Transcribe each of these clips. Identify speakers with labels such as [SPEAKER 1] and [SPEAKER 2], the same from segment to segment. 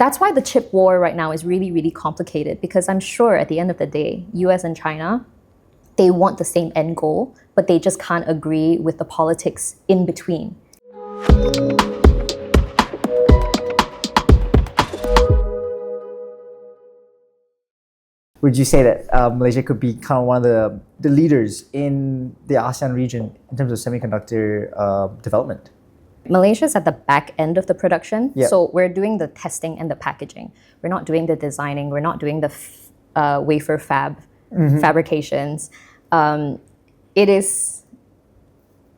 [SPEAKER 1] That's why the chip war right now is really, really complicated, because I'm sure at the end of the day, US and China, they want the same end goal, but they just can't agree with the politics in between.
[SPEAKER 2] Would you say that Malaysia could be kind of one of the leaders in the ASEAN region in terms of semiconductor development?
[SPEAKER 1] Malaysia's at the back end of the production,
[SPEAKER 2] Yep.
[SPEAKER 1] so we're doing the testing and the packaging. We're not doing the designing, we're not doing the wafer fabrications. It is,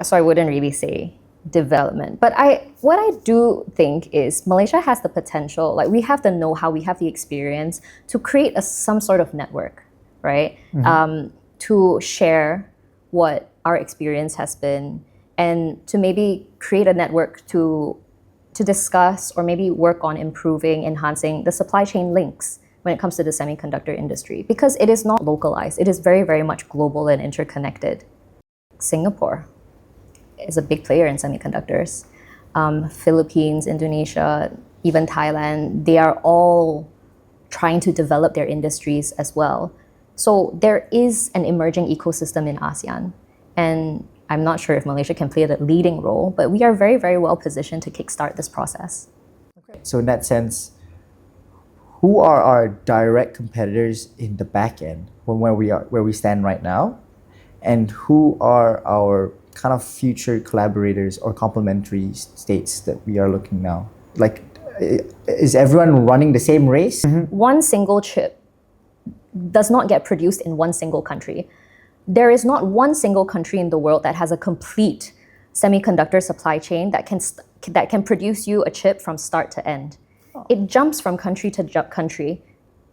[SPEAKER 1] so I wouldn't really say development. But what I do think is Malaysia has the potential, like we have the know-how, we have the experience to create some sort of network, right? To share what our experience has been, and to maybe create a network to discuss or maybe work on improving, enhancing the supply chain links when it comes to the semiconductor industry, because it is not localized. It is very, very much global and interconnected. Singapore is a big player in semiconductors. Philippines, Indonesia, even Thailand, they are all trying to develop their industries as well. So there is an emerging ecosystem in ASEAN. And I'm not sure if Malaysia can play the leading role, but we are very, very well positioned to kickstart this process.
[SPEAKER 2] Okay. So in that sense, who are our direct competitors in the back end from where we stand right now? And who are our kind of future collaborators or complementary states that we are looking now? Like, is everyone running the same race?
[SPEAKER 1] One single chip does not get produced in one single country. There is not one single country in the world that has a complete semiconductor supply chain that can produce you a chip from start to end. Oh. It jumps from country to country.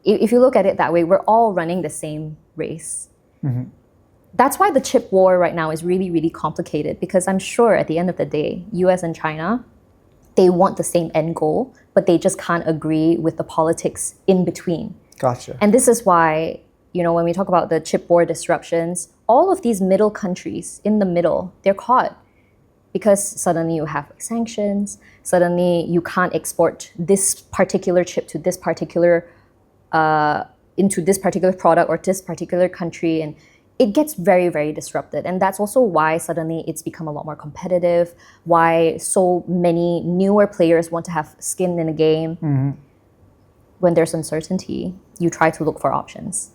[SPEAKER 1] If you look at it that way, we're all running the same race. That's why the chip war right now is really, really complicated, because I'm sure at the end of the day, US and China, they want the same end goal, but they just can't agree with the politics in between.
[SPEAKER 2] Gotcha.
[SPEAKER 1] And this is why, when we talk about the chip war disruptions, all of these middle countries in the middle, they're caught because suddenly you have sanctions, suddenly you can't export this particular chip to this particular, into this particular product or this particular country, and it gets very, very disrupted. And that's also why suddenly it's become a lot more competitive, why so many newer players want to have skin in the game. When there's uncertainty, you try to look for options.